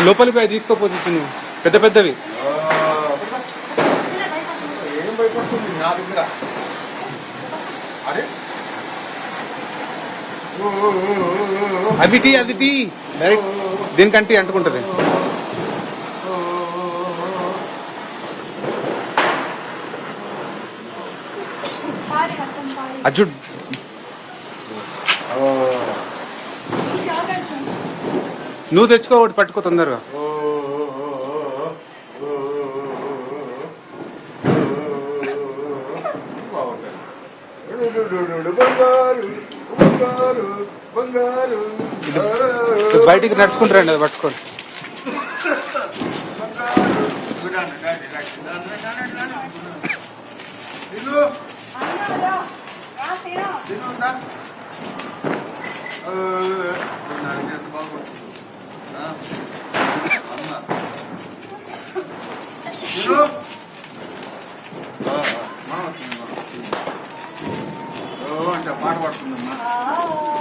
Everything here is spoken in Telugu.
లోపలికి పోయి తీసుకోపోతుంది నువ్వు పెద్ద పెద్దవి. ఏం భయపడుతుంది నా దగ్గర? అరే అవి టీ అది టీ డైరెక్ట్ దీనికంటే అంటుకుంటుంది. అజ్జు నువ్వు తెచ్చుకో, ఒకటి పట్టుకో తొందరగా. బయటికి నడుచుకుంటారండి అది పట్టుకోండి. అంటే పాట పడుతుందమ్మా.